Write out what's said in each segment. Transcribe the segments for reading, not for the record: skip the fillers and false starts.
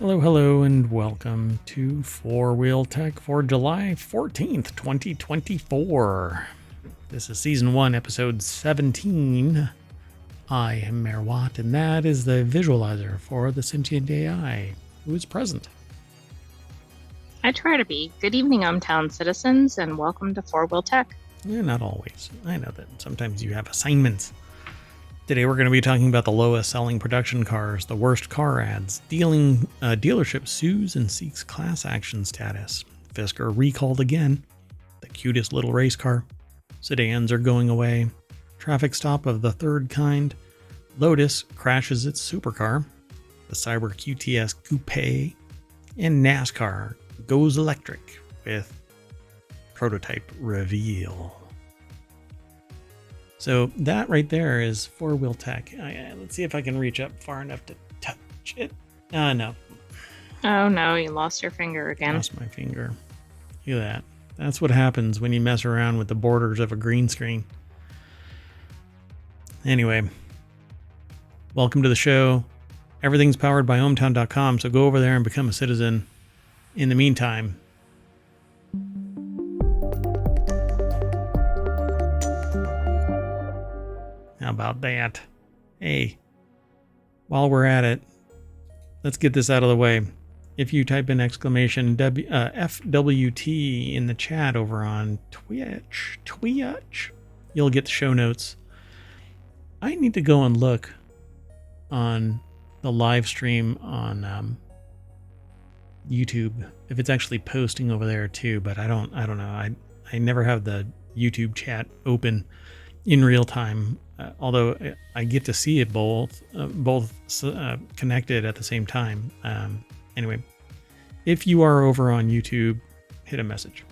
Hello, hello, and welcome to Four Wheel Tech for July 14th, 2024. This is Season 1, Episode 17. I am Mayor Watt, and that is the visualizer for the Sentient AI, who is present. I try to be. Good evening, ohmTown citizens, and welcome to Four Wheel Tech. Yeah, not always. I know that sometimes you have assignments. Today we're going to be talking about the lowest selling production cars, the worst car ads, dealership sues and seeks class action status, Fisker recalled again, the cutest little race car, sedans are going away, traffic stop of the third kind, Lotus crashes its supercar, the cyber QTS Coupe, and NASCAR goes electric with prototype reveal. So that right there is four-wheel tech. Let's see if I can reach up far enough to touch it. No. Oh no, you lost your finger again. Lost my finger. Look at that. That's what happens when you mess around with the borders of a green screen. Anyway, welcome to the show. Everything's powered by ohmTown.com, so go over there and become a citizen. In the meantime, how about that? Hey, while we're at it, let's get this out of the way. If you type in exclamation FWT in the chat over on Twitch, you'll get the show notes. I need to go and look on the live stream on YouTube if it's actually posting over there too, but I don't know. I never have the YouTube chat open in real time. Although I get to see it both connected at the same time. Anyway, if you are over on YouTube, hit a message.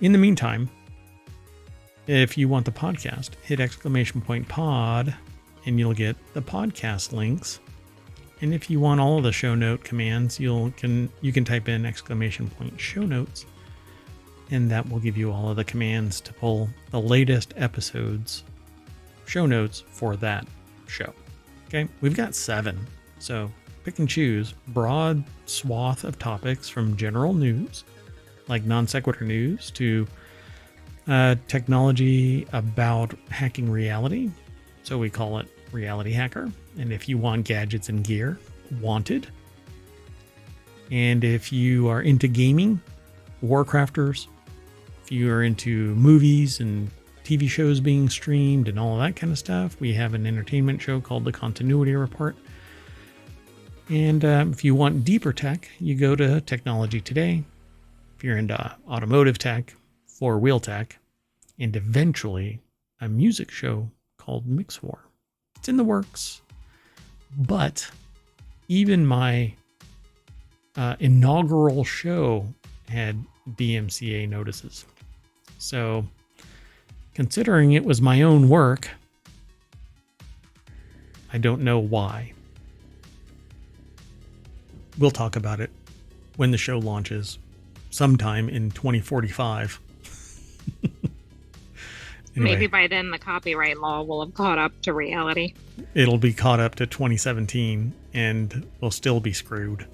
In the meantime, if you want the podcast, hit !pod and you'll get the podcast links. And if you want all of the show note commands, you can type in !show notes, and that will give you all of the commands to pull the latest episodes show notes for that show. Okay, we've got 7, so pick and choose. Broad swath of topics from general news, like non-sequitur news, to technology about hacking reality, so we call it Reality Hacker. And if you want gadgets and gear, Wanted. And if you are into gaming, WarCrafters. If you are into movies and TV shows being streamed and all of that kind of stuff, we have an entertainment show called The Continuity Report. And if you want deeper tech, you go to Technology Today. If you're into automotive tech, four-wheel tech, and eventually a music show called Mix War. It's in the works. But even my inaugural show had DMCA notices. So considering it was my own work, I don't know why. We'll talk about it when the show launches sometime in 2045. Anyway, maybe by then the copyright law will have caught up to reality. It'll be caught up to 2017 and we'll still be screwed.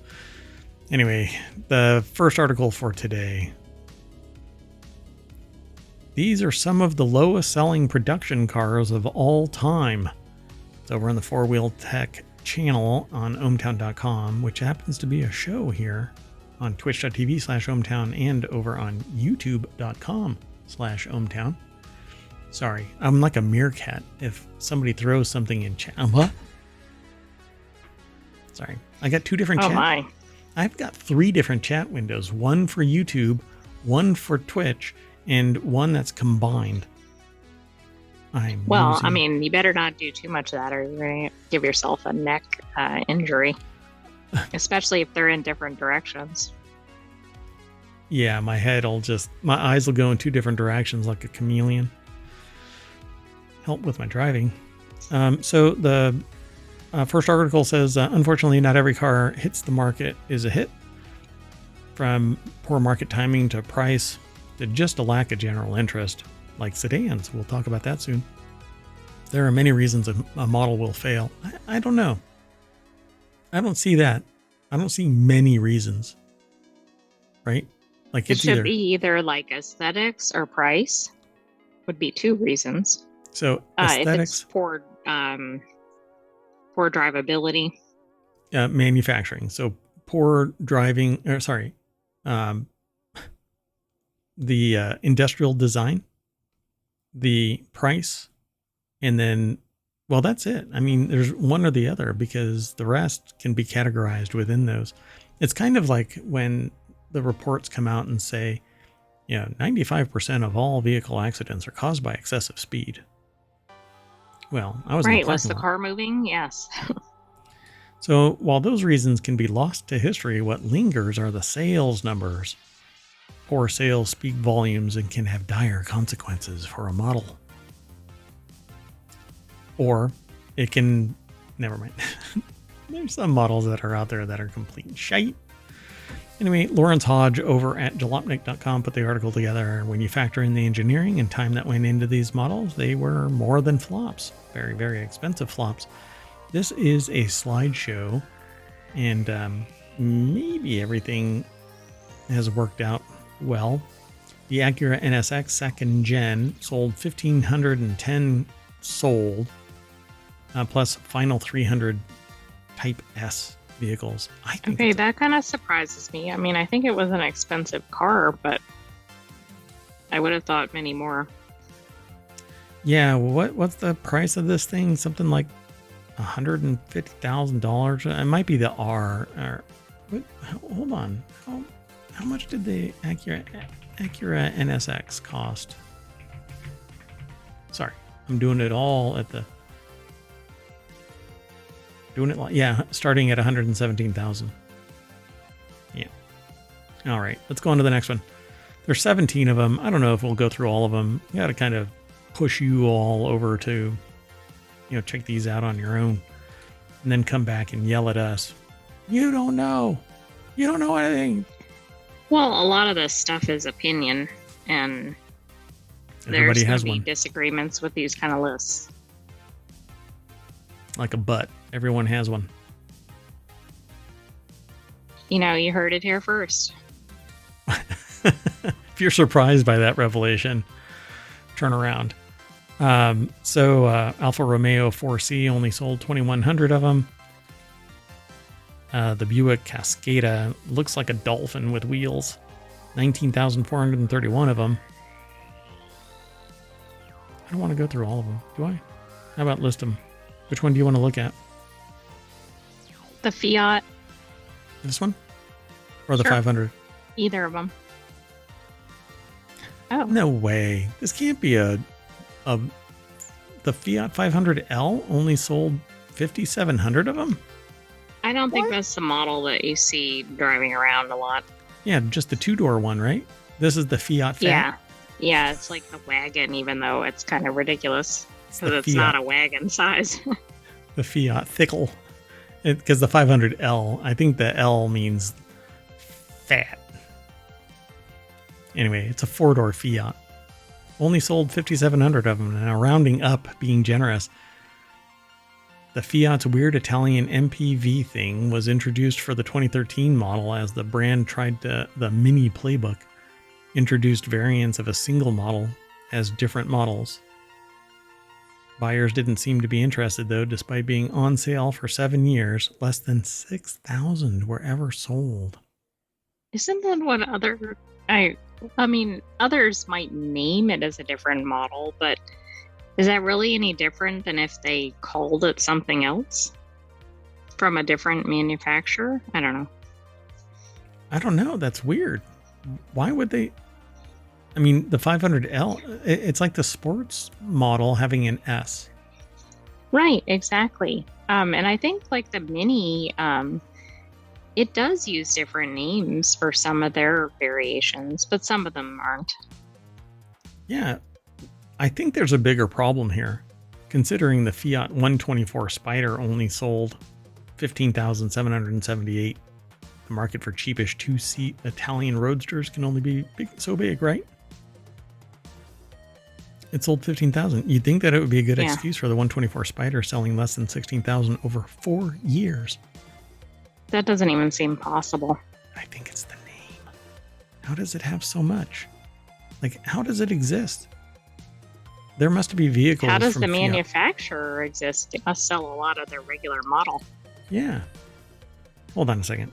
Anyway, the first article for today. These are some of the lowest selling production cars of all time. It's over on the Four Wheel Tech channel on ohmTown.com, which happens to be a show here on twitch.tv/ohmTown and over on youtube.com/ohmTown. Sorry, I'm like a meerkat. If somebody throws something in chat, what? Sorry, I got 2 different chat. Oh my. I've got 3 different chat windows. One for YouTube, one for Twitch, and one that's combined. I mean, you better not do too much of that, or you're going to give yourself a neck injury, especially if they're in different directions. Yeah, my eyes will go in 2 different directions like a chameleon. Help with my driving. So the first article says, unfortunately, not every car hits the market is a hit. From poor market timing to price to just a lack of general interest, like sedans. We'll talk about that soon. There are many reasons a model will fail. I don't know. I don't see that. I don't see many reasons, right? Like It should be either like aesthetics or price would be two reasons. So If it's aesthetics, poor drivability. manufacturing. So poor driving, or sorry, um, the industrial design, the price, and then, well, that's it. I mean, there's one or the other because the rest can be categorized within those. It's kind of like when the reports come out and say, 95% of all vehicle accidents are caused by excessive speed. Well, I was in the Right, was parking the lot. car moving? Yes. So while those reasons can be lost to history, what lingers are the sales numbers. Poor sales speak volumes and can have dire consequences for a model. Or it can, never mind. There's some models that are out there that are complete shite. Anyway, Lawrence Hodge over at jalopnik.com put the article together. When you factor in the engineering and time that went into these models, they were more than flops. Very, very expensive flops. This is a slideshow, and maybe everything has worked out well. The Acura NSX second gen sold 1,510 sold, plus final 300 Type S vehicles. I think Okay, that kind of surprises me. I mean, I think it was an expensive car, but I would have thought many more. Yeah, what's the price of this thing? Something like $150,000. It might be the R. Or hold on. How much did the Acura NSX cost? Sorry, I'm doing it all at the. Starting at 117,000. Yeah. All right, let's go on to the next one. There's 17 of them. I don't know if we'll go through all of them. You got to kind of push you all over to, check these out on your own, and then come back and yell at us. You don't know. You don't know anything. Well, a lot of this stuff is opinion, and Everybody there's has going to be one. disagreements with these kind of lists. Like a butt. Everyone has one. You heard it here first. If you're surprised by that revelation, turn around. Alfa Romeo 4C only sold 2,100 of them. The Buick Cascada looks like a dolphin with wheels. 19,431 of them. I don't want to go through all of them, do I? How about list them? Which one do you want to look at? The Fiat. This one? Or the Sure. 500? Either of them. Oh. No way. This can't be the Fiat 500L only sold 5,700 of them? I don't think What? that's the model that you see driving around a lot. Yeah, just the two-door one, right? This is the Fiat Fat. Yeah. Yeah, it's like the wagon, even though it's kind of ridiculous. Because the it's Fiat. not a wagon size. The Fiat Thickle. Because the 500L, I think the L means fat. Anyway, it's a four-door Fiat. Only sold 5,700 of them, now rounding up, being generous. The Fiat's weird Italian MPV thing was introduced for the 2013 model as the brand tried the mini playbook, introduced variants of a single model as different models. Buyers didn't seem to be interested, though, despite being on sale for 7 years. Less than 6,000 were ever sold. Isn't that what I mean, others might name it as a different model, but is that really any different than if they called it something else from a different manufacturer? I don't know. I don't know. That's weird. Why would they? I mean, the 500L, it's like the sports model having an S. Right, exactly. And I think like the Mini, it does use different names for some of their variations, but some of them aren't. Yeah, I think there's a bigger problem here, considering the Fiat 124 Spider only sold 15,778. The market for cheapish two-seat Italian roadsters can only be so big, right? It sold 15,000. You'd think that it would be a good excuse for the 124 Spider selling less than 16,000 over 4 years. That doesn't even seem possible. I think it's the name. How does it have so much? Like, how does it exist? There must be vehicles. How does from the Fiat. manufacturer exist? They must sell a lot of their regular model. Yeah. Hold on a second.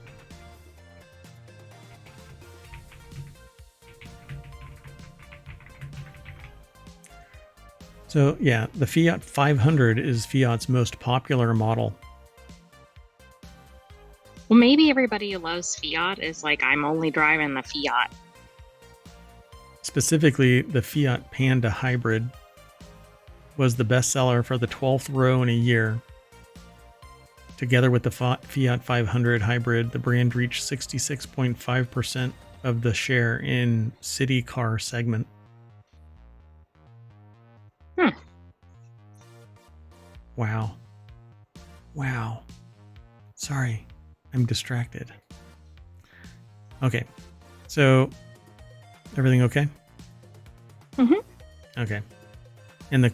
So, yeah, the Fiat 500 is Fiat's most popular model. Well, maybe everybody who loves Fiat is like, I'm only driving the Fiat. Specifically, the Fiat Panda Hybrid was the bestseller for the 12th row in a year. Together with the Fiat 500 Hybrid, the brand reached 66.5% of the share in city car segment. Wow. Wow. Sorry, I'm distracted. Okay, so everything okay? Okay. And the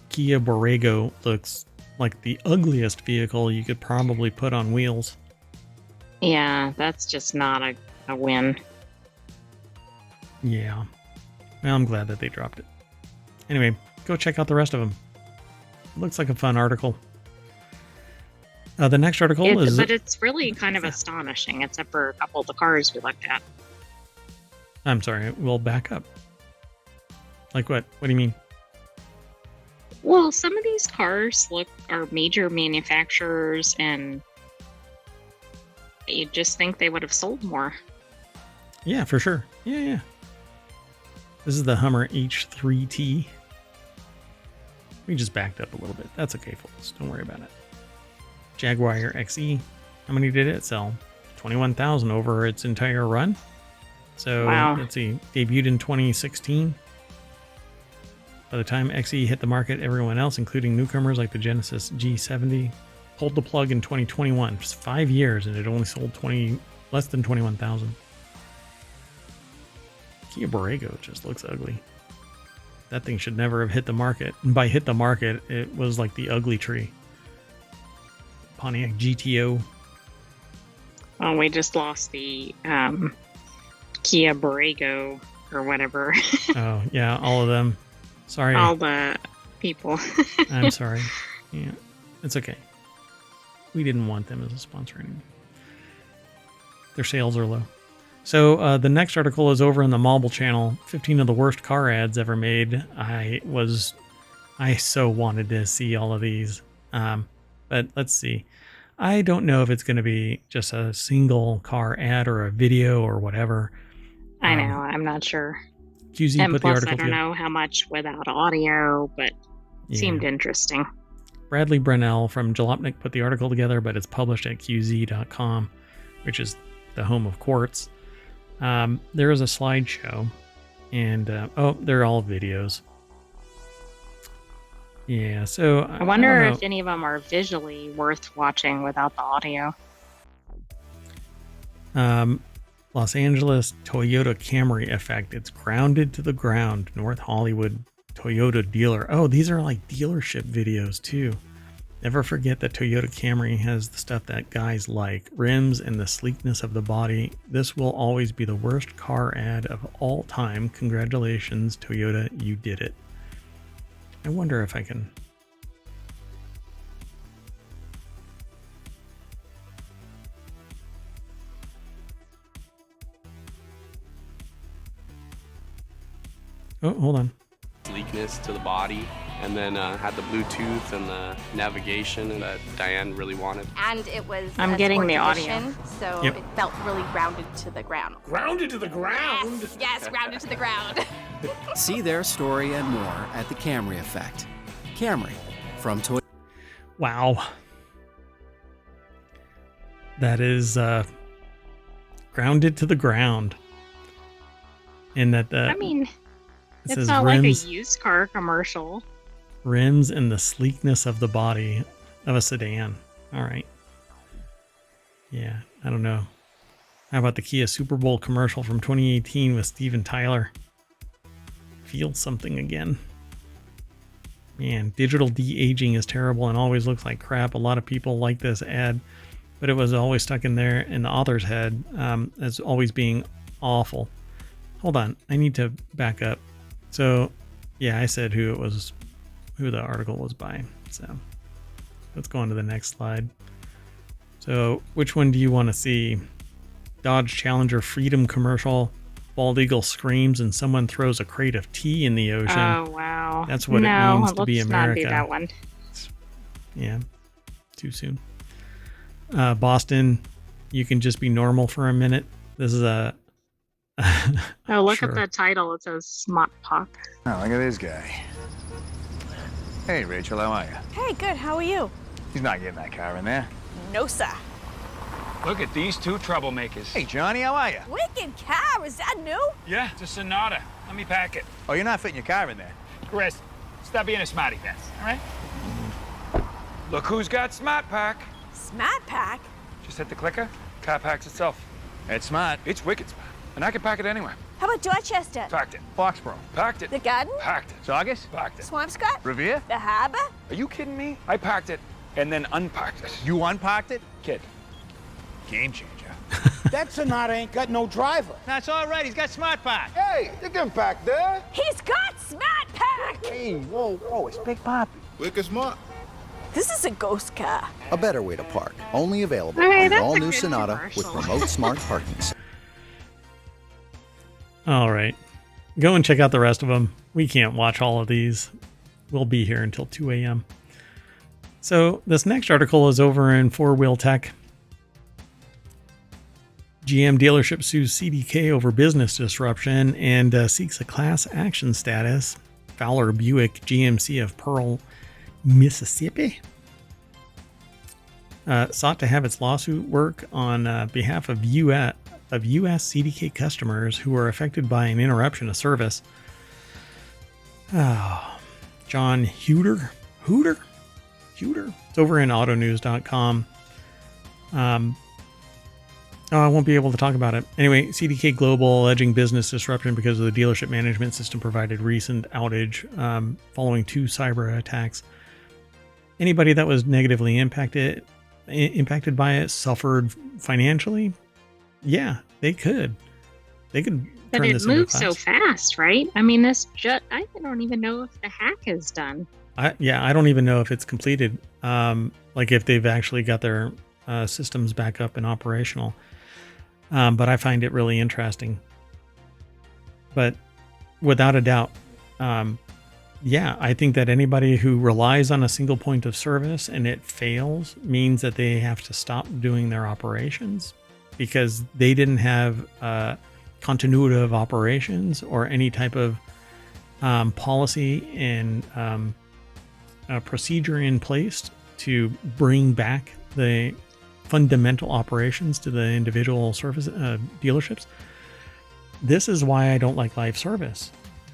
Kia Borrego looks like the ugliest vehicle you could probably put on wheels. Yeah, that's just not a win. Yeah. Well, I'm glad that they dropped it. Anyway, go check out the rest of them. Looks like a fun article. The next article is... But it's really kind of astonishing, except for a couple of the cars we looked at. I'm sorry, we'll back up. Like what? What do you mean? Well, some of these cars are major manufacturers, and you just think they would have sold more. Yeah, for sure. Yeah. This is the Hummer H3T. We just backed up a little bit. That's okay, folks. Don't worry about it. Jaguar XE. How many did it sell? 21,000 over its entire run. So, wow. Let's see. Debuted in 2016. By the time XE hit the market, everyone else, including newcomers like the Genesis G70, pulled the plug in 2021. Just 5 years, and it only sold less than 21,000. Kia Borrego just looks ugly. That thing should never have hit the market. And by hit the market, it was like the ugly tree. Pontiac GTO. Well, we just lost the Kia Borrego or whatever. Oh, yeah, all of them. Sorry. All the people. I'm sorry. Yeah, it's okay. We didn't want them as a sponsor anymore. Their sales are low. So the next article is over in the Mobile channel. 15 of the worst car ads ever made. I so wanted to see all of these. But let's see. I don't know if it's going to be just a single car ad or a video or whatever. I know. I'm not sure. QZ and put plus, the article I don't know how much without audio, but it seemed interesting. Bradley Brunell from Jalopnik put the article together, but it's published at QZ.com, which is the home of Quartz. There is a slideshow, and they're all videos. Yeah, so I wonder if any of them are visually worth watching without the audio. Los Angeles Toyota Camry effect. It's grounded to the ground. North Hollywood Toyota dealer. Oh, these are like dealership videos too. Never forget that Toyota Camry has the stuff that guys like. Rims and the sleekness of the body. This will always be the worst car ad of all time. Congratulations, Toyota, you did it. I wonder if I can... Oh, hold on. Sleekness to the body, and then had the Bluetooth and the navigation that Diane really wanted. And it was I'm getting the audio, so it felt really grounded to the ground. Grounded to the ground? Yes, grounded to the ground. See their story and more at the Camry Effect. Camry from Toyota. Wow. That is grounded to the ground. And that I mean, it it's says not rims, like a used car commercial. Rims and the sleekness of the body of a sedan. All right. Yeah, I don't know. How about the Kia Super Bowl commercial from 2018 with Steven Tyler? Feel something again. Man, digital de-aging is terrible and always looks like crap. A lot of people like this ad. but it was always stuck in there in the author's head as always being awful. Hold on, I need to back up. So, yeah, I said who the article was by. So, let's go on to the next slide. So, which one do you want to see? Dodge Challenger Freedom commercial. Bald eagle screams and someone throws a crate of tea in the ocean. Oh, wow. That's what it means to be let's America. not do that one. Yeah, too soon. Boston, you can just be normal for a minute. This is a... Oh, look Sure. at the title. It says Smart Pop. Oh, look at this guy. Hey, Rachel, how are you? Hey, good. How are you? He's not getting that car in there. No, sir. Look at these two troublemakers. Hey, Johnny, how are you? Wicked car. Is that new? Yeah, it's a Sonata. Let me pack it. Oh, you're not fitting your car in there. Chris, stop being a smarty pants, all right? Look who's got Smart Pack. Smart pack. Just hit the clicker, car packs itself. It's smart. It's wicked smart. And I can pack it anywhere. How about Dorchester? Packed it. Foxborough. Packed it. The garden? Packed it. Saugus. Packed it. Swampscott? Revere. The harbor? Are you kidding me? I packed it and then unpacked it. You unparked it? Kid. Game changer. That Sonata ain't got no driver. That's all right. He's got smart park. Hey, you can back there. He's got smart pack. Hey, whoa, it's Big Poppy. Wicked smart. This is a ghost car. A better way to park. Only available Okay, on the that's a all-new good Sonata with commercial. remote smart parking. All right. Go and check out the rest of them. We can't watch all of these. We'll be here until 2 a.m. So this next article is over in Four Wheel Tech. GM dealership sues CDK over business disruption and seeks a class action status. Fowler Buick GMC of Pearl, Mississippi, sought to have its lawsuit work on behalf of U.S. CDK customers who were affected by an interruption of service. John Hooter. It's over in autonews.com. I won't be able to talk about it. Anyway, CDK Global alleging business disruption because of the dealership management system provided recent outage following 2 cyber attacks. Anybody that was negatively impacted by it suffered financially. Yeah, they could. They could. But turn it this into moves so class. fast, right? I mean, I don't even know if the hack is done. I don't even know if it's completed. Like if they've actually got their systems back up and operational. But I find it really interesting. But without a doubt, I think that anybody who relies on a single point of service and it fails means that they have to stop doing their operations because they didn't have continuity of operations or any type of policy and procedure in place to bring back the fundamental operations to the individual service dealerships. This is why I don't like live service.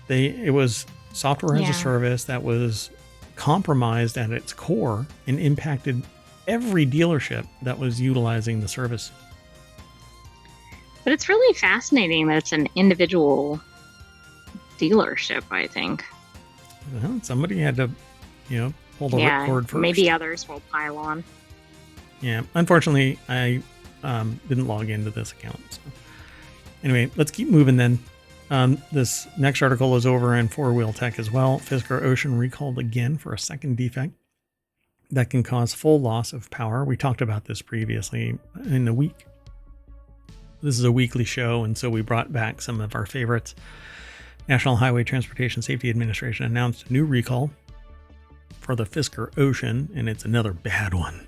It was software as a service that was compromised at its core and impacted every dealership that was utilizing the service. But it's really fascinating that it's an individual dealership, I think. Well, somebody had to, pull the ripcord first. Maybe others will pile on. Yeah, unfortunately, I didn't log into this account. So. Anyway, let's keep moving then. This next article is over in Four Wheel Tech as well. Fisker Ocean recalled again for a second defect that can cause full loss of power. We talked about this previously in the week. This is a weekly show, and so we brought back some of our favorites. National Highway Transportation Safety Administration announced a new recall for the Fisker Ocean, and it's another bad one.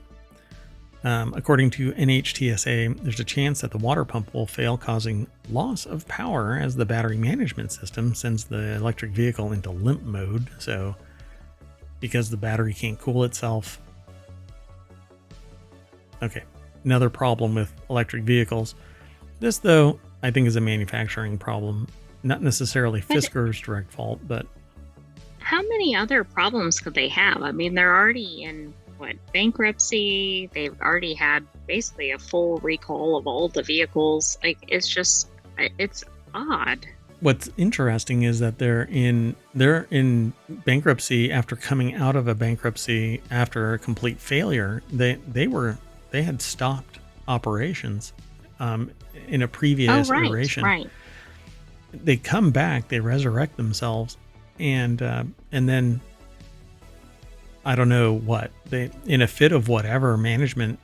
According to NHTSA, there's a chance that the water pump will fail, causing loss of power as the battery management system sends the electric vehicle into limp mode. So, because the battery can't cool itself. Okay, another problem with electric vehicles. This, though, I think is a manufacturing problem, not necessarily Fisker's direct fault, but... How many other problems could they have? I mean, they're already in bankruptcy. They've already had basically a full recall of all the vehicles. Like, it's odd. What's interesting is that they're in bankruptcy after coming out of a bankruptcy after a complete failure. They they had stopped operations in a previous iteration. Right. They come back, they resurrect themselves, and then I don't know what, they, in a fit of whatever management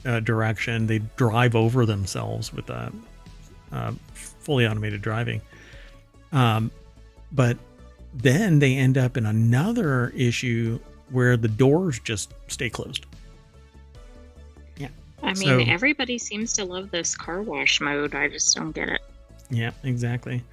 direction, they drive over themselves with fully automated driving. But then they end up in another issue where the doors just stay closed. Yeah. I mean, everybody seems to love this car wash mode. I just don't get it. Yeah, exactly.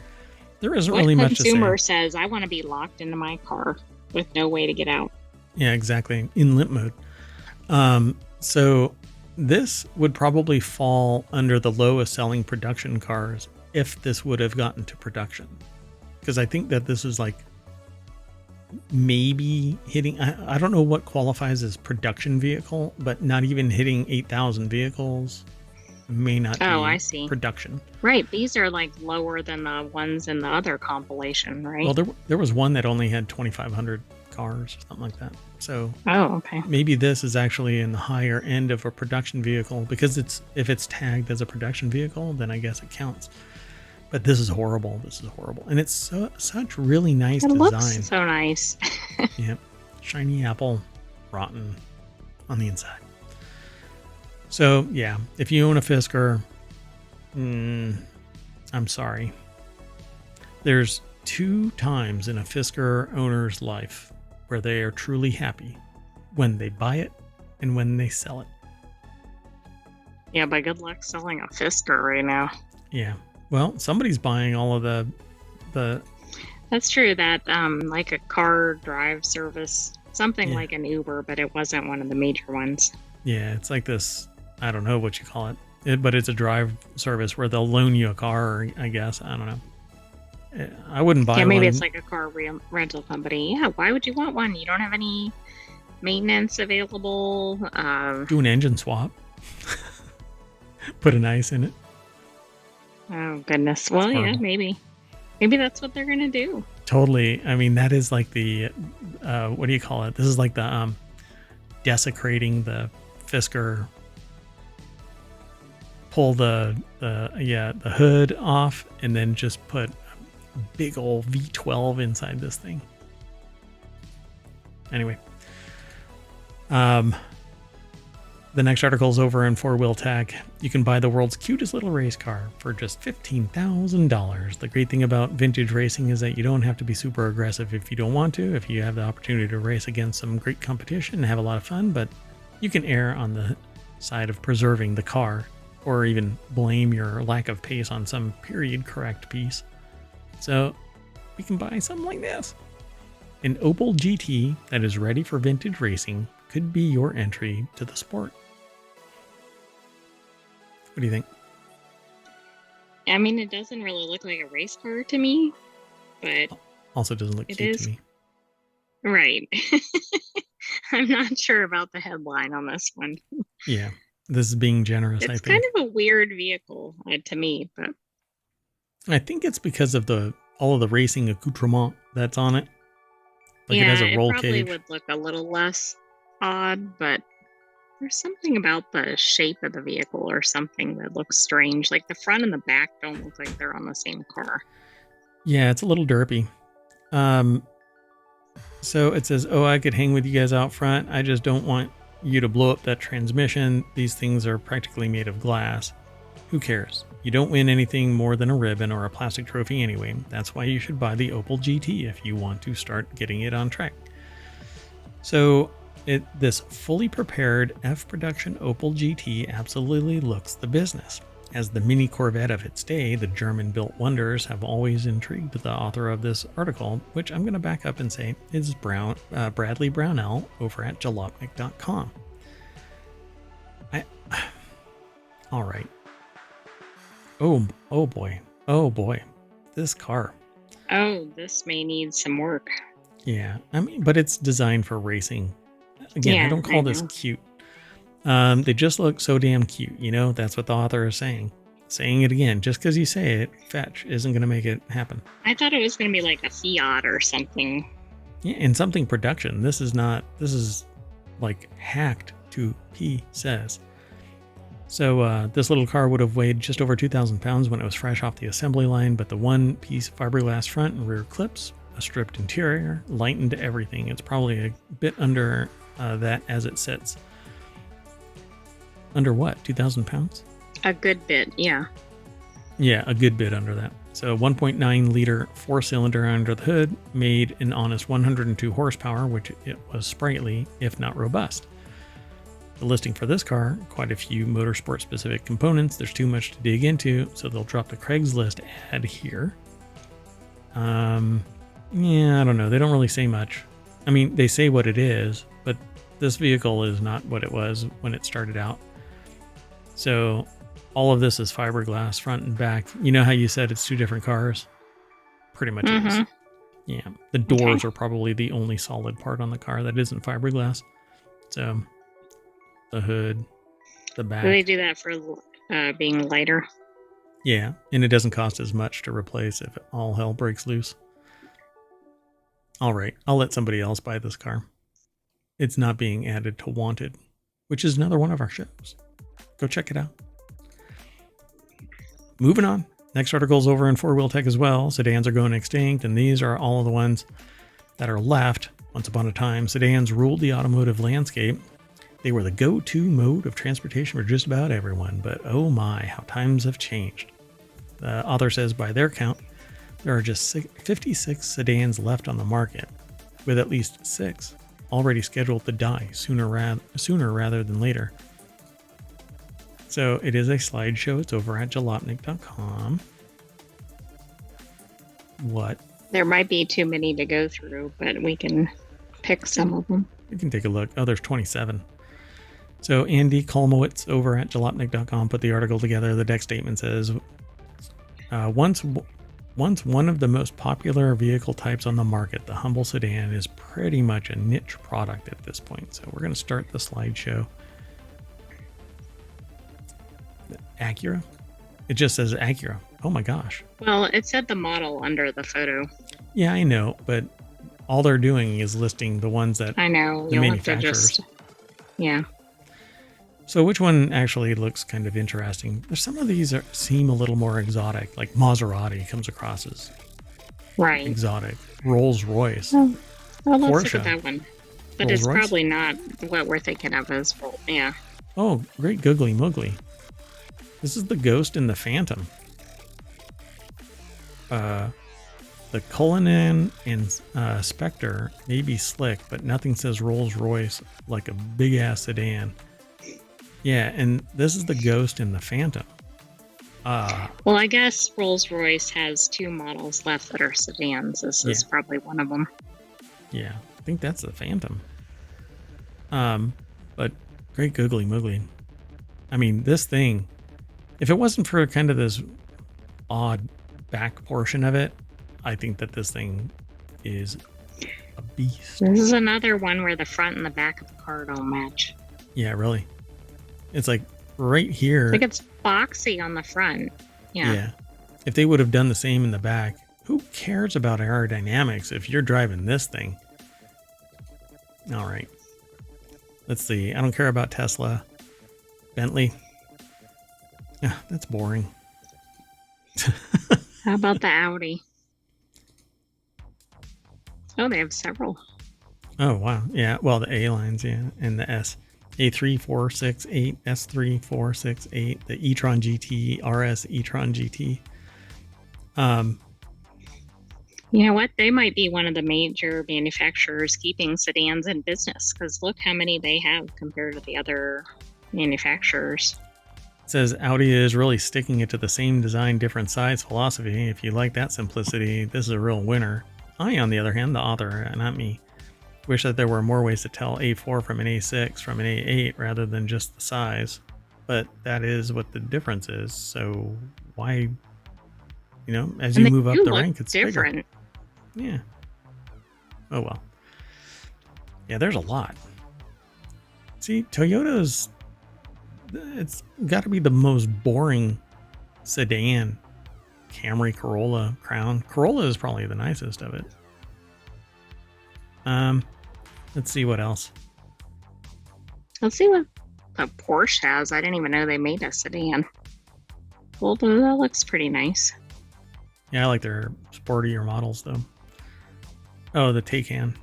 There isn't What really much to say. consumer says, I want to be locked into my car with no way to get out? Yeah, exactly. In limp mode. So this would probably fall under the lowest selling production cars if this would have gotten to production. Because I think that this is like maybe hitting, I don't know what qualifies as production vehicle, but not even hitting 8,000 vehicles may not be I see. production. Right. These are like lower than the ones in the other compilation, right? Well, there was one that only had 2,500 cars or something like that. So okay. Maybe this is actually in the higher end of a production vehicle, because if it's tagged as a production vehicle, then I guess it counts. But this is horrible. This is horrible. And it's such really nice design. It looks so nice. Yep. Shiny apple, rotten on the inside. So, yeah, if you own a Fisker, I'm sorry. There's 2 times in a Fisker owner's life where they are truly happy: when they buy it and when they sell it. Yeah, but good luck selling a Fisker right now. Yeah. Well, somebody's buying all of the. That's true. That like a car drive service, something like an Uber, but it wasn't one of the major ones. Yeah, it's like this. I don't know what you call it, but it's a drive service where they'll loan you a car. I guess I don't know. I wouldn't buy. Yeah, maybe one. It's like a car rental company. Yeah, why would you want one? You don't have any maintenance available. Do an engine swap. Put an ice in it. Oh goodness. Well, yeah, maybe that's what they're gonna do. Totally. I mean, that is like the what do you call it? This is like the desecrating the Fisker. Pull the hood off and then just put a big old V12 inside this thing. Anyway, the next article is over in 4-Wheel Tech. You can buy the world's cutest little race car for just $15,000. The great thing about vintage racing is that you don't have to be super aggressive if you don't want to. If you have the opportunity to race against some great competition and have a lot of fun, but you can err on the side of preserving the car, or even blame your lack of pace on some period correct piece. So we can buy something like this. An Opel GT that is ready for vintage racing could be your entry to the sport. What do you think? I mean, it doesn't really look like a race car to me, but also doesn't look cute to me. Right. I'm not sure about the headline on this one. Yeah, this is being generous. It's I think kind of a weird vehicle to me, but I think it's because of all of the racing accoutrement that's on it. Like, yeah, it has a roll probably cage. would look a little less odd, but there's something about the shape of the vehicle or something that looks strange. Like the front and the back don't look like they're on the same car. Yeah, it's a little derpy. So it says, I could hang with you guys out front. I just don't want you to blow up that transmission. These things are practically made of glass. Who cares? You don't win anything more than a ribbon or a plastic trophy anyway. That's why you should buy the Opel GT if you want to start getting it on track. So this fully prepared F-production Opel GT absolutely looks the business. As the mini Corvette of its day, the German-built wonders have always intrigued the author of this article, which I'm going to back up and say is Bradley Brownell over at jalopnik.com. All right. Oh boy, this car. Oh, this may need some work. Yeah, I mean, but it's designed for racing. Again, Yeah, I don't call I this know. cute. They just look so damn cute, that's what the author is saying. Saying it again, just because you say it, fetch isn't going to make it happen. I thought it was going to be like a Fiat or something. Yeah, and something production. This is like hacked to pieces. So this little car would have weighed just over 2,000 pounds when it was fresh off the assembly line, but the one-piece fiberglass front and rear clips, a stripped interior, lightened everything. It's probably a bit under that as it sits. Under what? 2,000 pounds? A good bit, yeah. Yeah, a good bit under that. So 1.9 liter 4-cylinder under the hood made an honest 102 horsepower, which it was sprightly, if not robust. The listing for this car, quite a few motorsport specific components. There's too much to dig into, so they'll drop the Craigslist ad here. Yeah, I don't know. They don't really say much. I mean, they say what it is, but this vehicle is not what it was when it started out. So all of this is fiberglass front and back. You know how you said it's two different cars? Pretty much is. Yeah. The doors are probably the only solid part on the car that isn't fiberglass. So the hood, the back. Do they do that for being lighter? Yeah. And it doesn't cost as much to replace if all hell breaks loose. All right. I'll let somebody else buy this car. It's not being added to Wanted, which is another one of our shows. Go check it out. Moving on. Next article is over in four-wheel tech as well. Sedans are going extinct, and these are all of the ones that are left. Once upon a time, sedans ruled the automotive landscape. They were the go-to mode of transportation for just about everyone, but oh my, how times have changed. The author says by their count, there are just 56 sedans left on the market, with at least 6 already scheduled to die sooner rather than later. So it is a slideshow. It's over at jalopnik.com. What? There might be too many to go through, but we can pick some of them. You can take a look. Oh, there's 27. So Andy Kolmowitz over at jalopnik.com put the article together. The deck statement says, once one of the most popular vehicle types on the market, the humble sedan is pretty much a niche product at this point. So we're going to start the slideshow. Acura? It just says Acura. Oh my gosh. Well, it said the model under the photo. Yeah, I know, but all they're doing is listing the ones that I know. the You'll manufacturers. have to yeah. So which one actually looks kind of interesting? There's some of these seem a little more exotic, like Maserati comes across as exotic. Rolls-Royce. Well, let's Porsche. look at that one. But Rolls-Royce? it's probably not what we're thinking of as yeah. Oh, great googly moogly. This is the Ghost and the Phantom. The Cullinan and Spectre may be slick, but nothing says Rolls-Royce like a big-ass sedan. Yeah, and this is the Ghost and the Phantom. Well, I guess Rolls-Royce has 2 models left that are sedans. This is probably one of them. Yeah, I think that's the Phantom. But great googly moogly. I mean, this thing, if it wasn't for kind of this odd back portion of it, I think that this thing is a beast. This is another one where the front and the back of the car don't match. Yeah, really. It's like right here. Like it's boxy on the front. Yeah. If they would have done the same in the back, who cares about aerodynamics if you're driving this thing? All right. Let's see. I don't care about Tesla. Bentley. Yeah, that's boring. How about the Audi? Oh, they have several. Oh, wow. Yeah. Well, the A lines, yeah. And the S. A3468, S3468, the e-tron GT, RS e-tron GT. You know what? They might be one of the major manufacturers keeping sedans in business, because look how many they have compared to the other manufacturers. It says Audi is really sticking it to the same design, different size philosophy. If you like that simplicity, this is a real winner. I, on the other hand, the author, not me, wish that there were more ways to tell A4 from an A6 from an A8 rather than just the size. But that is what the difference is. So why, as you move up the rank, it's different. Bigger. Yeah. Oh, well. Yeah, there's a lot. See, Toyota's, it's got to be the most boring sedan. Camry, Corolla, Crown. Corolla is probably the nicest of it. Let's see what else. Let's see what the Porsche has. I didn't even know they made a sedan. Well, that looks pretty nice. Yeah, I like their sportier models, though. Oh, the Taycan.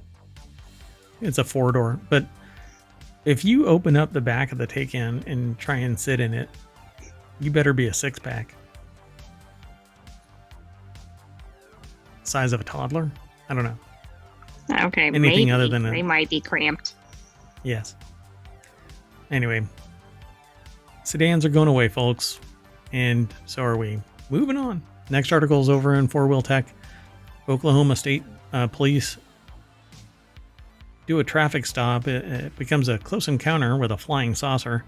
It's a 4-door. But if you open up the back of the Taycan and try and sit in it, you better be a 6-pack. Size of a toddler? I don't know. Okay, Anything maybe. other than They might be cramped. Yes. Anyway, sedans are going away, folks. And so are we. Moving on. Next article is over in 4-Wheel Tech. Oklahoma State Police do a traffic stop. It becomes a close encounter with a flying saucer.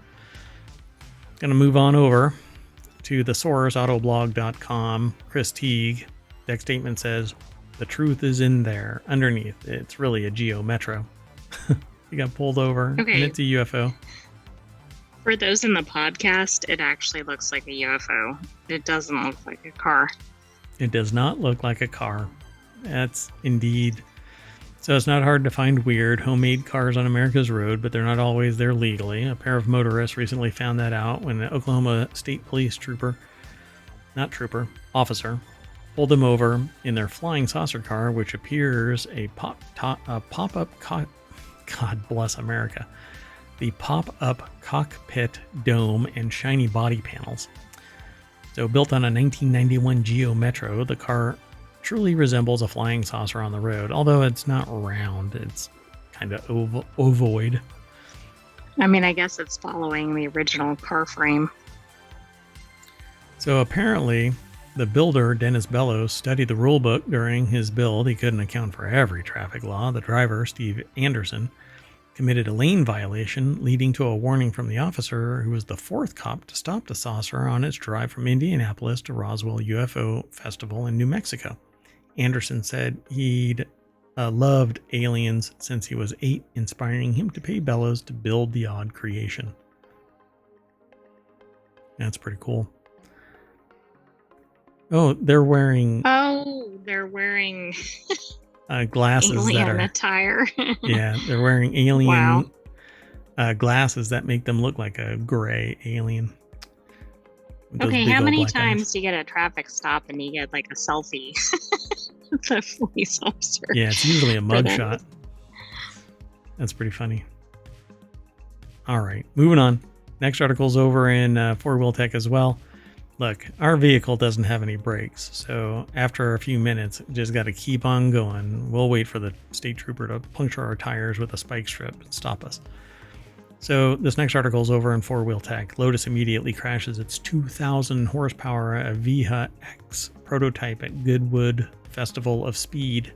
Going to move on over to the source, autoblog.com. Chris Teague. Deck statement says, the truth is in there. Underneath, it's really a Geo Metro. He got pulled over, Okay. and it's a UFO. For those in the podcast, it actually looks like a UFO. It doesn't look like a car. It does not look like a car. That's indeed. So it's not hard to find weird homemade cars on America's road, but they're not always there legally. A pair of motorists recently found that out when the Oklahoma State Police officer, pulled them over in their flying saucer car, which appears a pop-up God bless America. The pop-up cockpit dome and shiny body panels. So built on a 1991 Geo Metro, the car truly resembles a flying saucer on the road, although it's not round, it's kind of ovoid. I mean, I guess it's following the original car frame. So apparently, the builder, Dennis Bellows, studied the rule book during his build. He couldn't account for every traffic law. The driver, Steve Anderson, committed a lane violation, leading to a warning from the officer, who was the 4th cop to stop the saucer on its drive from Indianapolis to Roswell UFO Festival in New Mexico. Anderson said he'd loved aliens since he was 8, inspiring him to pay Bellows to build the odd creation. That's pretty cool. Oh, they're wearing glasses alien that are attire. yeah, they're wearing alien Wow. glasses that make them look like a gray alien. With those Okay, big how old many black times eyes. do you get a traffic stop and you get like a selfie with the police officer? Yeah, it's usually a mug them. shot. That's pretty funny. All right, moving on. Next article's over in 4-Wheel Tech as well. Look, our vehicle doesn't have any brakes, so after a few minutes, just got to keep on going. We'll wait for the state trooper to puncture our tires with a spike strip and stop us. So this next article is over in 4-Wheel Tech. Lotus immediately crashes its 2,000 horsepower Aviha X prototype at Goodwood Festival of Speed.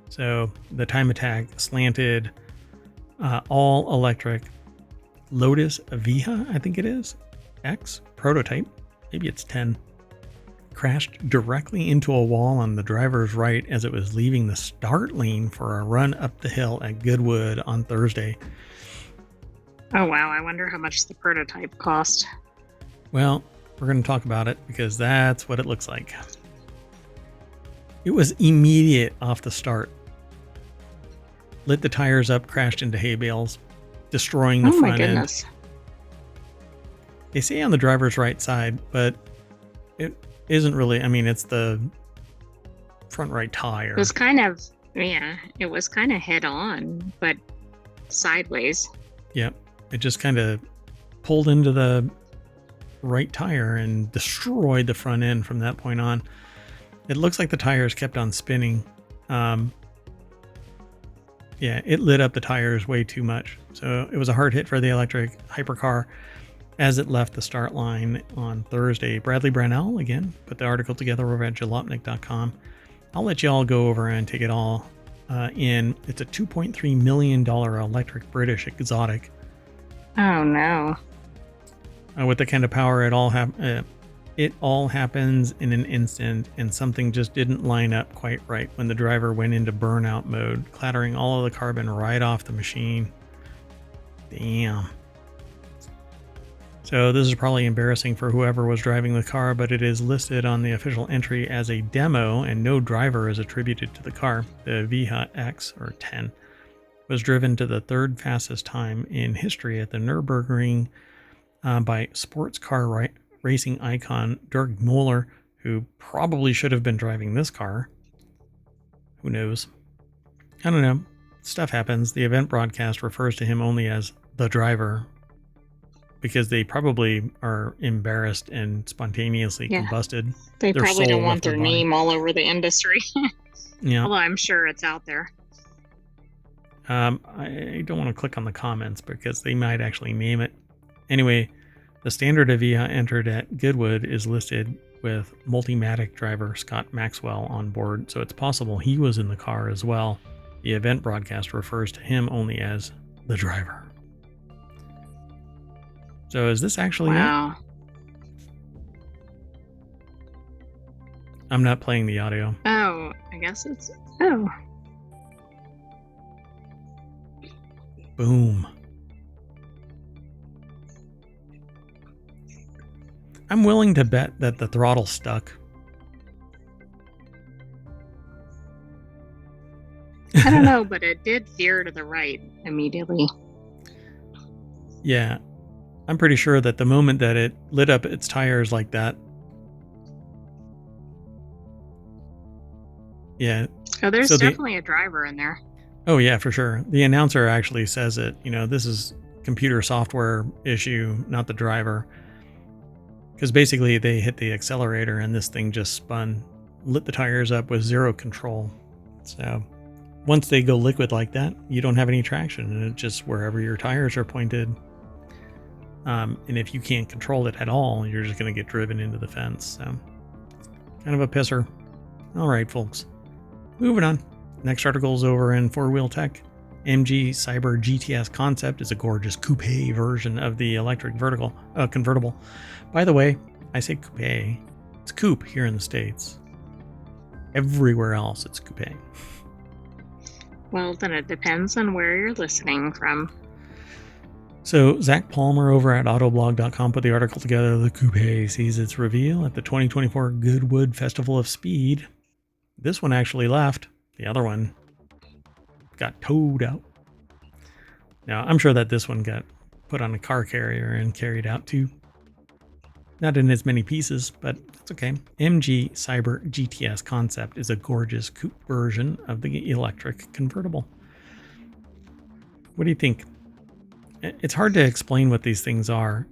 So the time attack slanted all electric Lotus Aviha, I think it is, X prototype. Maybe it's 10. Crashed directly into a wall on the driver's right as it was leaving the start lane for a run up the hill at Goodwood on Thursday. Oh wow, I wonder how much the prototype cost. Well, we're going to talk about it because that's what it looks like. It was immediate off the start. Lit the tires up, crashed into hay bales, destroying the front end. They say on the driver's right side, but it isn't really. I mean, it's the front right tire. It was kind of, it was kind of head on, but sideways. Yep. It just kind of pulled into the right tire and destroyed the front end from that point on. It looks like the tires kept on spinning. Yeah, it lit up the tires way too much. So it was a hard hit for the electric hypercar as it left the start line on Thursday. Bradley Brownell, again, put the article together over at jalopnik.com. I'll let you all go over and take it all in. It's a $2.3 million electric British exotic. Oh no. With the kind of power it all happens in an instant, and something just didn't line up quite right when the driver went into burnout mode, clattering all of the carbon right off the machine. Damn. So this is probably embarrassing for whoever was driving the car, but it is listed on the official entry as a demo and no driver is attributed to the car. The Viha X, or 10, was driven to the third fastest time in history at the Nürburgring by sports car racing icon Dirk Muller, who probably should have been driving this car. Who knows? I don't know. Stuff happens. The event broadcast refers to him only as the driver because they probably are embarrassed and spontaneously combusted. They their probably soul don't want left their body. name all over the industry. Yeah. Although I'm sure it's out there. I don't want to click on the comments because they might actually name it. Anyway, the standard Avia entered at Goodwood is listed with Multimatic driver Scott Maxwell on board, so it's possible he was in the car as well. The event broadcast refers to him only as the driver. So is this actually Wow. it? I'm not playing the audio. Oh, I guess it's... Oh. Boom. I'm willing to bet that the throttle stuck. I don't know, but it did veer to the right immediately. Yeah. I'm pretty sure that the moment that it lit up its tires like that. Yeah. Oh, there's So definitely a driver in there. Oh, yeah, for sure. The announcer actually says it. You know, this is computer software issue, not the driver. Because basically they hit the accelerator and this thing just spun, lit the tires up with zero control. So once they go liquid like that, you don't have any traction and it's just wherever your tires are pointed. And if you can't control it at all, you're just going to get driven into the fence. So kind of a pisser. All right, folks. Moving on. Next article is over in Four Wheel Tech. MG Cyber GTS Concept is a gorgeous coupe version of the electric convertible. By the way, I say coupe. It's coupe here in the States. Everywhere else, it's coupe. Well, then it depends on where you're listening from. So Zach Palmer over at Autoblog.com put the article together. The coupe sees its reveal at the 2024 Goodwood Festival of Speed. This one actually left. The other one got towed out. Now, I'm sure that this one got put on a car carrier and carried out too. Not in as many pieces, but that's okay. MG Cyber GTS Concept is a gorgeous coupe version of the electric convertible. What do you think? It's hard to explain what these things are.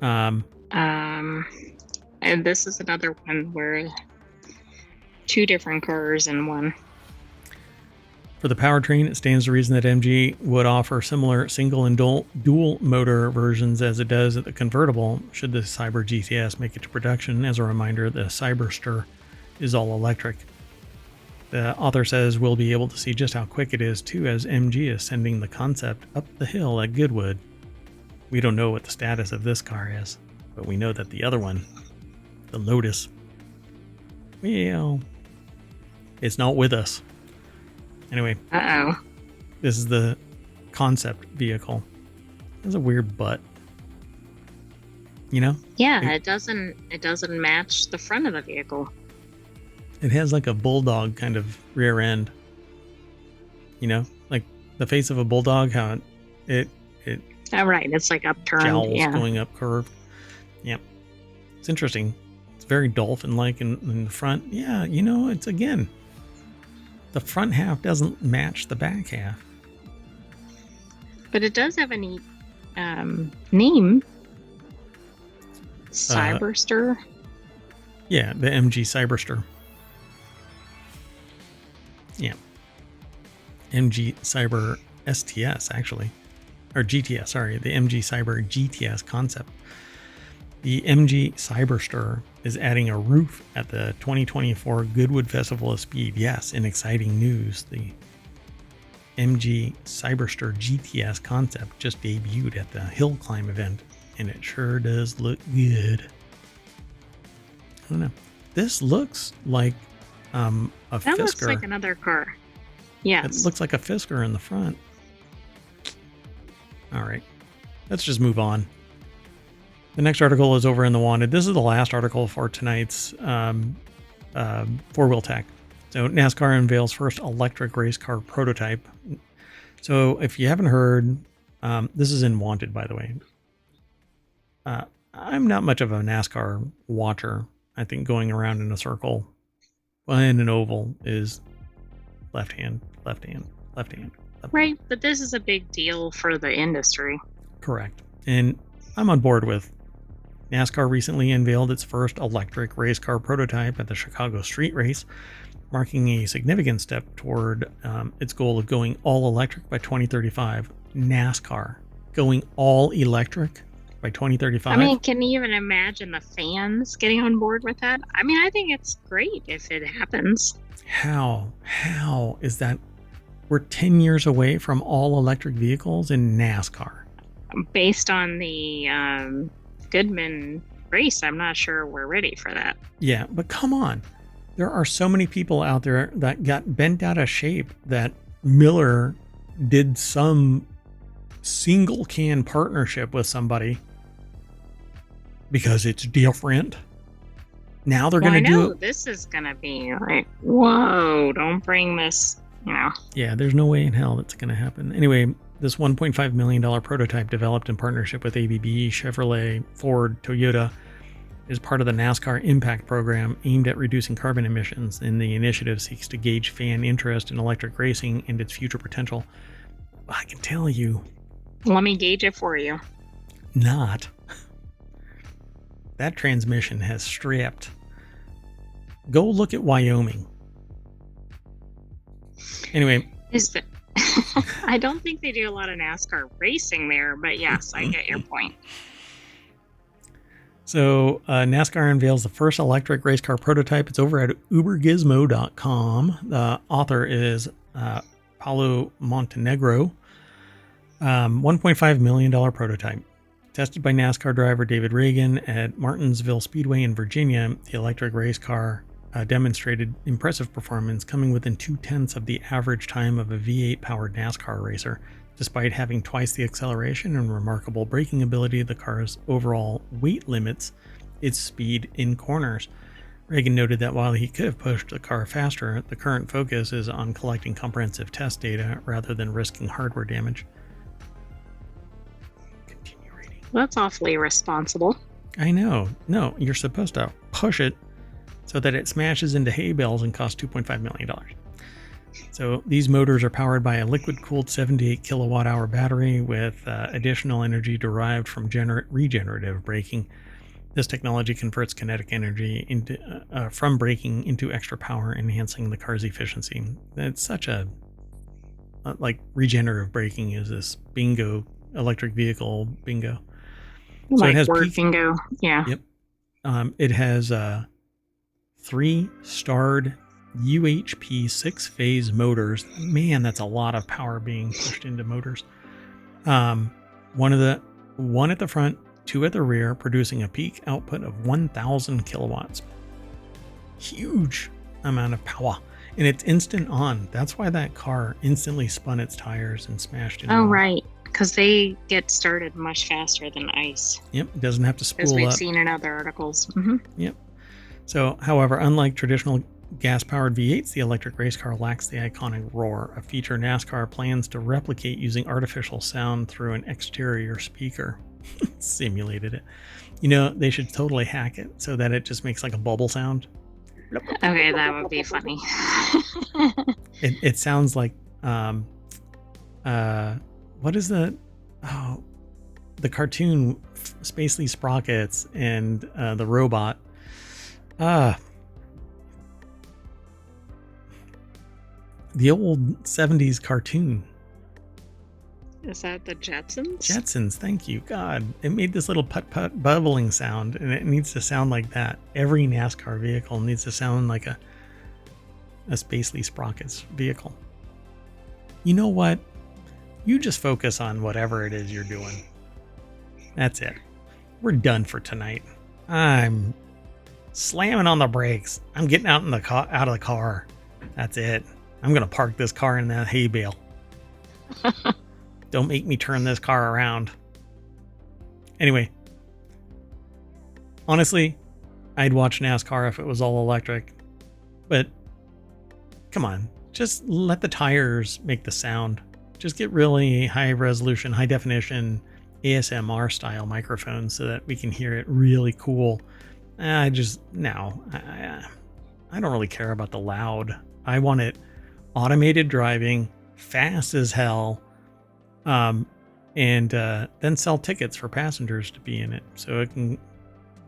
And this is another one where two different cars in one. For the powertrain, it stands to reason that MG would offer similar single and dual motor versions as it does at the convertible, should the Cyber GTS make it to production. As a reminder, the Cyberster is all electric. The author says we'll be able to see just how quick it is too, as MG is sending the concept up the hill at Goodwood. We don't know what the status of this car is, but we know that the other one, the Lotus, well, it's not with us. Anyway, this is the concept vehicle. It has a weird butt. You know? Yeah, it doesn't match the front of the vehicle. It has like a bulldog kind of rear end. You know, like the face of a bulldog, how it Oh, right, it's like upturned. jowls Yeah. going up curved. Yep. It's interesting. It's very dolphin-like in the front. Yeah, you know, it's again, the front half doesn't match the back half. But it does have a neat name. Cyberster. Yeah, the MG Cyberster. Yeah. MG Cyber STS, actually. Or GTS, sorry. The MG Cyber GTS concept. The MG Cyberster is adding a roof at the 2024 Goodwood Festival of Speed. Yes, in exciting news, the MG Cyberster GTS concept just debuted at the Hill Climb event, and it sure does look good. I don't know. This looks like a That Fisker. looks like another car. Yes. It looks like a Fisker in the front. All right, let's just move on. The next article is over in the Wanted. This is the last article for tonight's four-wheel tech. So NASCAR unveils first electric race car prototype. So if you haven't heard, this is in Wanted, by the way. I'm not much of a NASCAR watcher. I think going around in a circle and an oval is left hand, left hand, left hand. Left Right, hand. but this is a big deal for the industry. Correct. And I'm on board with NASCAR recently unveiled its first electric race car prototype at the Chicago Street Race, marking a significant step toward its goal of going all electric by 2035. NASCAR going all electric by 2035. I mean, can you even imagine the fans getting on board with that? I mean, I think it's great if it happens. How is that? We're 10 years away from all electric vehicles in NASCAR. Based on the Goodman race, I'm not sure we're ready for that. Yeah, but come on. There are so many people out there that got bent out of shape that Miller did some single can partnership with somebody because it's different. Now they're going to do it. This is going to be like, whoa, don't bring this, you know. Yeah, there's no way in hell that's going to happen. Anyway, this $1.5 million prototype developed in partnership with ABB, Chevrolet, Ford, Toyota is part of the NASCAR Impact Program aimed at reducing carbon emissions, and the initiative seeks to gauge fan interest in electric racing and its future potential. I can tell you. Let me gauge it for you. Not. That transmission has stripped. Go look at Wyoming. Anyway. I don't think they do a lot of NASCAR racing there, but yes, I get your point. So NASCAR unveils the first electric race car prototype. It's over at ubergizmo.com. The author is Paulo Montenegro. $1.5 million prototype. Tested by NASCAR driver David Reagan at Martinsville Speedway in Virginia, the electric race car demonstrated impressive performance, coming within 0.2 of the average time of a V8-powered NASCAR racer. Despite having twice the acceleration and remarkable braking ability, the car's overall weight limits its speed in corners. Reagan noted that while he could have pushed the car faster, the current focus is on collecting comprehensive test data rather than risking hardware damage. Continue reading. That's awfully responsible. I know. No, you're supposed to push it so that it smashes into hay bales and costs $2.5 million. So these motors are powered by a liquid-cooled 78 kilowatt-hour battery with additional energy derived from regenerative braking. This technology converts kinetic energy into from braking into extra power, enhancing the car's efficiency. It's such a like regenerative braking is this bingo electric vehicle bingo. So like it has bingo, yeah. Yep. It has 3-starred UHP 6-phase motors. Man, that's a lot of power being pushed into motors. One at the front, 2 at the rear, producing a peak output of 1,000 kilowatts. Huge amount of power. And it's instant on. That's why that car instantly spun its tires and smashed into Oh, them. right. Because they get started much faster than ice. Yep. It doesn't have to spool up. As we've seen in other articles. Mm-hmm. Yep. So, however, unlike traditional gas-powered V8s, the electric race car lacks the iconic roar, a feature NASCAR plans to replicate using artificial sound through an exterior speaker. Simulated it. You know, they should totally hack it so that it just makes like a bubble sound. Okay, that would be funny. It sounds like what is the cartoon Spacely Sprockets and the robot. The old 70s cartoon. Is that the Jetsons? Jetsons, thank you. God, it made this little putt-putt bubbling sound, and it needs to sound like that. Every NASCAR vehicle needs to sound like a Spacely Sprockets vehicle. You know what? You just focus on whatever it is you're doing. That's it. We're done for tonight. I'm slamming on the brakes. I'm getting out of the car. That's it. I'm gonna park this car in that hay bale. Don't make me turn this car around. Anyway, honestly, I'd watch NASCAR if it was all electric, but come on, just let the tires make the sound. Just get really high resolution, high definition ASMR style microphones so that we can hear it really cool. I don't really care about the loud. I want it automated driving, fast as hell, and then sell tickets for passengers to be in it. So it can,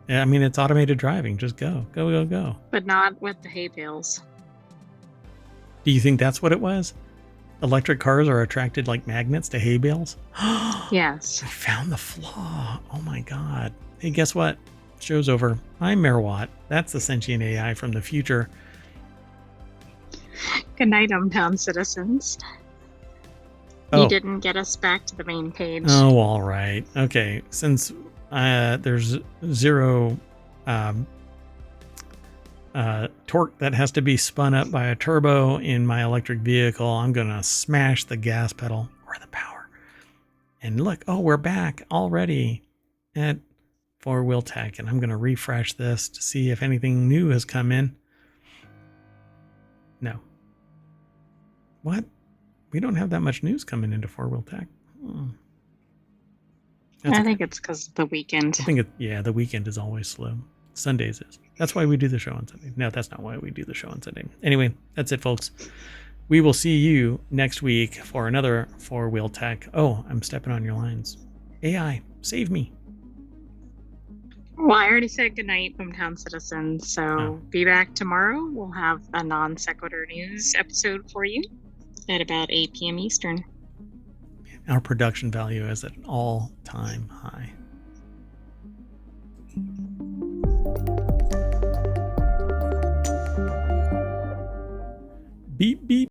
I mean, it's automated driving. Just go. But not with the hay bales. Do you think that's what it was? Electric cars are attracted like magnets to hay bales? Yes. I found the flaw. Oh my God. Hey, guess what? Show's over. I'm Mayor Watt. That's the Sentient AI from the future. Good night, ohmTown citizens. Oh. You didn't get us back to the main page. Oh, all right. Okay. Since there's zero torque that has to be spun up by a turbo in my electric vehicle, I'm going to smash the gas pedal or the power. And look, oh, we're back already at 4-Wheel Tech. And I'm going to refresh this to see if anything new has come in. No. What? We don't have that much news coming into 4-Wheel Tech. I think it's because of the weekend. I think the weekend is always slow. Sundays is. That's why we do the show on Sunday. No, that's not why we do the show on Sunday. Anyway, that's it, folks. We will see you next week for another 4-Wheel Tech. Oh, I'm stepping on your lines. AI, save me. Well, I already said goodnight, ohmTown citizens. So be back tomorrow. We'll have a non-sequitur news episode for you at about 8 p.m. Eastern. Our production value is at an all-time high. Beep, beep.